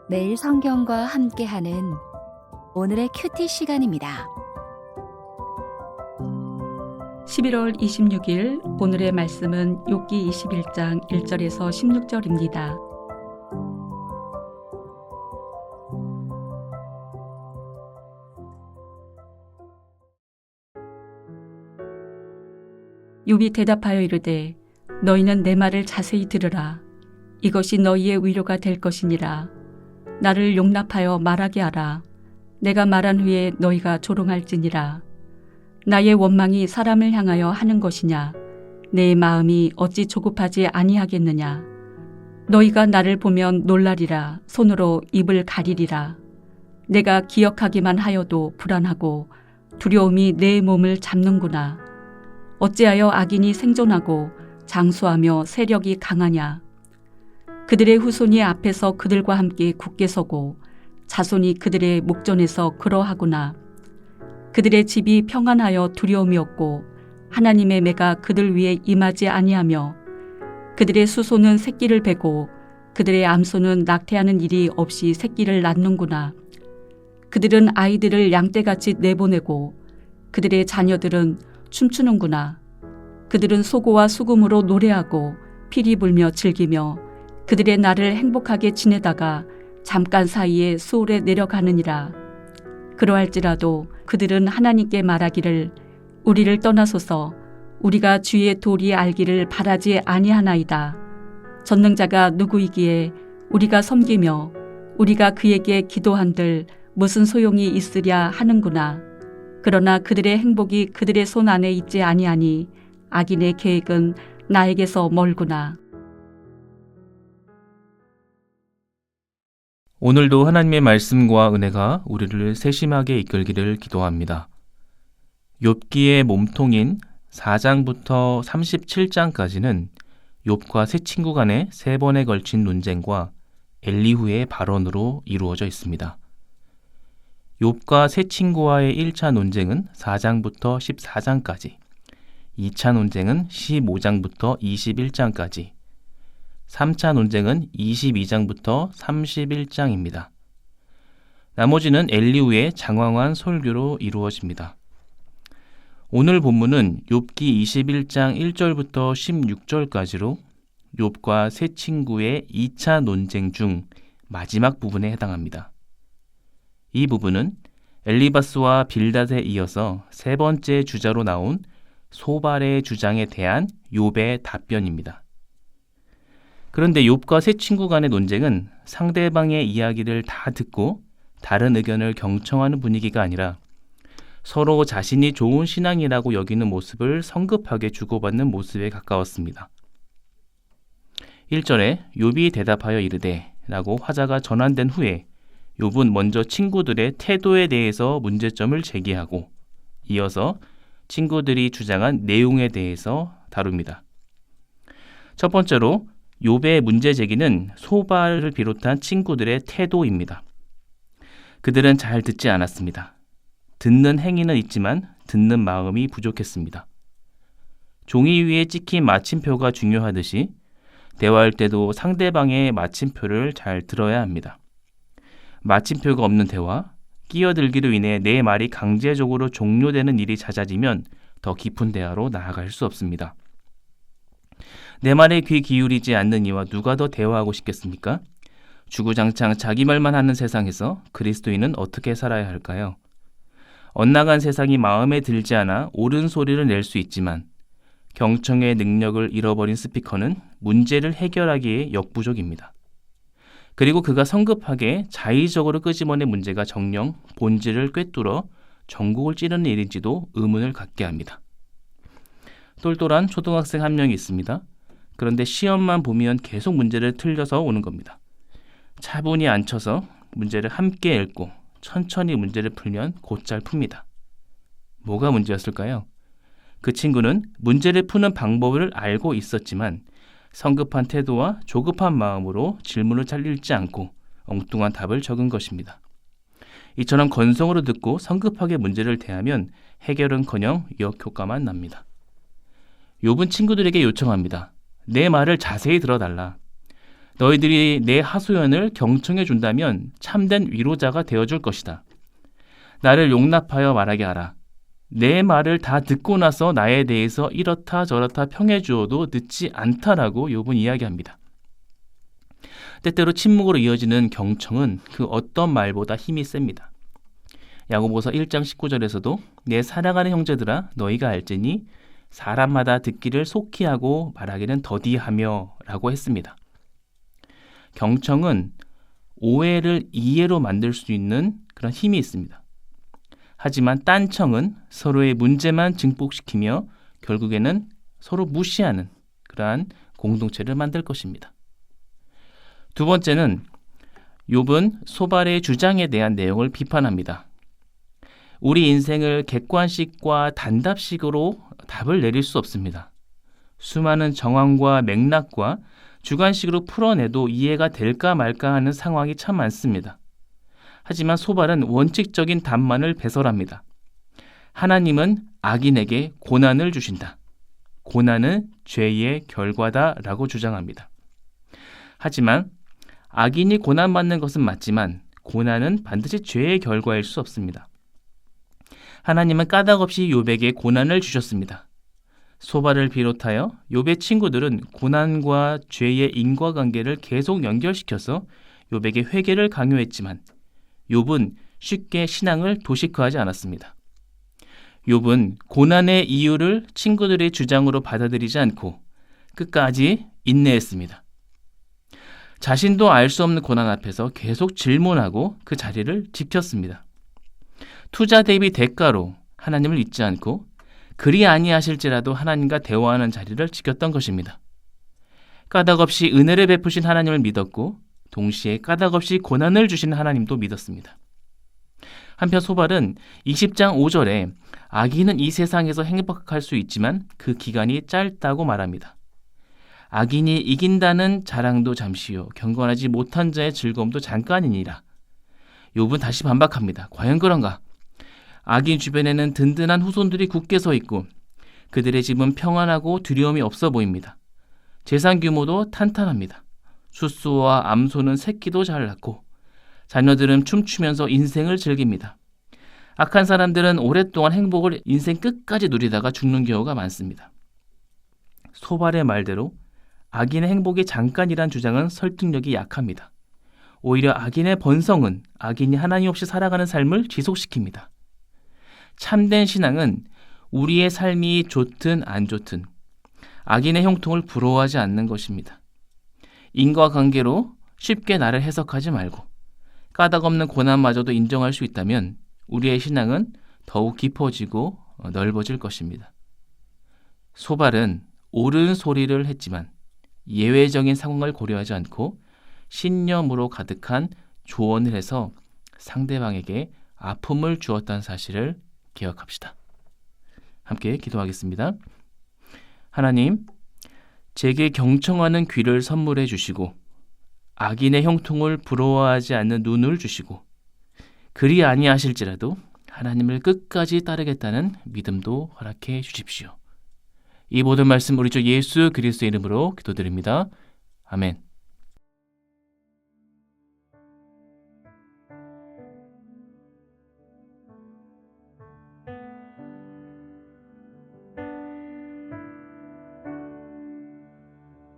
매일 성경과 함께하는 오늘의 큐티 시간입니다. 11월 26일 오늘의 말씀은 욥기 21장 1절에서 16절입니다. 욥이 대답하여 이르되 너희는 내 말을 자세히 들으라. 이것이 너희의 위로가 될 것이니라. 나를 용납하여 말하게 하라. 내가 말한 후에 너희가 조롱할지니라. 나의 원망이 사람을 향하여 하는 것이냐? 내 마음이 어찌 조급하지 아니하겠느냐? 너희가 나를 보면 놀라리라. 손으로 입을 가리리라. 내가 기억하기만 하여도 불안하고 두려움이 내 몸을 잡는구나. 어찌하여 악인이 생존하고 장수하며 세력이 강하냐? 그들의 후손이 앞에서 그들과 함께 굳게 서고 자손이 그들의 목전에서 그러하구나. 그들의 집이 평안하여 두려움이 없고 하나님의 매가 그들 위에 임하지 아니하며 그들의 수소는 새끼를 베고 그들의 암소는 낙태하는 일이 없이 새끼를 낳는구나. 그들은 아이들을 양떼같이 내보내고 그들의 자녀들은 춤추는구나. 그들은 소고와 수금으로 노래하고 피리 불며 즐기며 그들의 날을 행복하게 지내다가 잠깐 사이에 수월에 내려가느니라. 그러할지라도 그들은 하나님께 말하기를 우리를 떠나소서. 우리가 주의 도리 알기를 바라지 아니하나이다. 전능자가 누구이기에 우리가 섬기며 우리가 그에게 기도한들 무슨 소용이 있으랴 하는구나. 그러나 그들의 행복이 그들의 손 안에 있지 아니하니 악인의 계획은 나에게서 멀구나. 오늘도 하나님의 말씀과 은혜가 우리를 세심하게 이끌기를 기도합니다. 욥기의 몸통인 4장부터 37장까지는 욥과 세 친구 간의 3번에 걸친 논쟁과 엘리후의 발언으로 이루어져 있습니다. 욥과 세 친구와의 1차 논쟁은 4장부터 14장까지, 2차 논쟁은 15장부터 21장까지, 3차 논쟁은 22장부터 31장입니다. 나머지는 엘리후의 장황한 설교로 이루어집니다. 오늘 본문은 욥기 21장 1절부터 16절까지로 욥과 세 친구의 2차 논쟁 중 마지막 부분에 해당합니다. 이 부분은 엘리바스와 빌닷에 이어서 세 번째 주자로 나온 소발의 주장에 대한 욥의 답변입니다. 그런데 욥과 세 친구 간의 논쟁은 상대방의 이야기를 다 듣고 다른 의견을 경청하는 분위기가 아니라 서로 자신이 좋은 신앙이라고 여기는 모습을 성급하게 주고받는 모습에 가까웠습니다. 1절에 욥이 대답하여 이르되 라고 화자가 전환된 후에 욥은 먼저 친구들의 태도에 대해서 문제점을 제기하고 이어서 친구들이 주장한 내용에 대해서 다룹니다. 첫 번째로 욥의 문제 제기는 소발을 비롯한 친구들의 태도입니다. 그들은 잘 듣지 않았습니다. 듣는 행위는 있지만 듣는 마음이 부족했습니다. 종이 위에 찍힌 마침표가 중요하듯이 대화할 때도 상대방의 마침표를 잘 들어야 합니다. 마침표가 없는 대화, 끼어들기로 인해 내 말이 강제적으로 종료되는 일이 잦아지면 더 깊은 대화로 나아갈 수 없습니다. 내 말에 귀 기울이지 않는 이와 누가 더 대화하고 싶겠습니까? 주구장창 자기 말만 하는 세상에서 그리스도인은 어떻게 살아야 할까요? 엇나간 세상이 마음에 들지 않아 옳은 소리를 낼 수 있지만 경청의 능력을 잃어버린 스피커는 문제를 해결하기에 역부족입니다. 그리고 그가 성급하게 자의적으로 끄집어낸 문제가 정녕 본질을 꿰뚫어 전곡을 찌르는 일인지도 의문을 갖게 합니다. 똘똘한 초등학생 한 명이 있습니다. 그런데 시험만 보면 계속 문제를 틀려서 오는 겁니다. 차분히 앉혀서 문제를 함께 읽고 천천히 문제를 풀면 곧잘 풉니다. 뭐가 문제였을까요? 그 친구는 문제를 푸는 방법을 알고 있었지만 성급한 태도와 조급한 마음으로 질문을 잘 읽지 않고 엉뚱한 답을 적은 것입니다. 이처럼 건성으로 듣고 성급하게 문제를 대하면 해결은커녕 역효과만 납니다. 욥은 친구들에게 요청합니다. 내 말을 자세히 들어달라. 너희들이 내 하소연을 경청해 준다면 참된 위로자가 되어줄 것이다. 나를 용납하여 말하게 하라. 내 말을 다 듣고 나서 나에 대해서 이렇다 저렇다 평해 주어도 늦지 않다라고 욥은 이야기합니다. 때때로 침묵으로 이어지는 경청은 그 어떤 말보다 힘이 셉니다. 야고보서 1장 19절에서도 내 사랑하는 형제들아 너희가 알지니 사람마다 듣기를 속히 하고 말하기는 더디하며 라고 했습니다. 경청은 오해를 이해로 만들 수 있는 그런 힘이 있습니다. 하지만 딴청은 서로의 문제만 증폭시키며 결국에는 서로 무시하는 그러한 공동체를 만들 것입니다. 두 번째는 욥은 소발의 주장에 대한 내용을 비판합니다. 우리 인생을 객관식과 단답식으로 답을 내릴 수 없습니다. 수많은 정황과 맥락과 주관식으로 풀어내도 이해가 될까 말까 하는 상황이 참 많습니다. 하지만 소발은 원칙적인 답만을 배설합니다. 하나님은 악인에게 고난을 주신다. 고난은 죄의 결과다라고 주장합니다. 하지만 악인이 고난받는 것은 맞지만 고난은 반드시 죄의 결과일 수 없습니다. 하나님은 까닭없이 욥에게 고난을 주셨습니다. 소발을 비롯하여 욥의 친구들은 고난과 죄의 인과관계를 계속 연결시켜서 욥에게 회개를 강요했지만 욥은 쉽게 신앙을 도식화하지 않았습니다. 욥은 고난의 이유를 친구들의 주장으로 받아들이지 않고 끝까지 인내했습니다. 자신도 알 수 없는 고난 앞에서 계속 질문하고 그 자리를 지켰습니다. 투자 대비 대가로 하나님을 잊지 않고 그리 아니하실지라도 하나님과 대화하는 자리를 지켰던 것입니다. 까닭없이 은혜를 베푸신 하나님을 믿었고 동시에 까닭없이 고난을 주신 하나님도 믿었습니다. 한편 소발은 20장 5절에 악인은 이 세상에서 행복할 수 있지만 그 기간이 짧다고 말합니다. 악인이 이긴다는 자랑도 잠시요 경건하지 못한 자의 즐거움도 잠깐이니라. 욥은 다시 반박합니다. 과연 그런가? 악인 주변에는 든든한 후손들이 굳게 서 있고 그들의 집은 평안하고 두려움이 없어 보입니다. 재산 규모도 탄탄합니다. 숫소와 암소는 새끼도 잘 낳고 자녀들은 춤추면서 인생을 즐깁니다. 악한 사람들은 오랫동안 행복을 인생 끝까지 누리다가 죽는 경우가 많습니다. 소발의 말대로 악인의 행복이 잠깐이란 주장은 설득력이 약합니다. 오히려 악인의 번성은 악인이 하나님 없이 살아가는 삶을 지속시킵니다. 참된 신앙은 우리의 삶이 좋든 안 좋든 악인의 형통을 부러워하지 않는 것입니다. 인과관계로 쉽게 나를 해석하지 말고 까닭없는 고난마저도 인정할 수 있다면 우리의 신앙은 더욱 깊어지고 넓어질 것입니다. 소발은 옳은 소리를 했지만 예외적인 상황을 고려하지 않고 신념으로 가득한 조언을 해서 상대방에게 아픔을 주었다는 사실을 기억합시다. 함께 기도하겠습니다. 하나님, 제게 경청하는 귀를 선물해 주시고 악인의 형통을 부러워하지 않는 눈을 주시고 그리 아니하실지라도 하나님을 끝까지 따르겠다는 믿음도 허락해 주십시오. 이 모든 말씀 우리 주 예수 그리스도의 이름으로 기도드립니다. 아멘.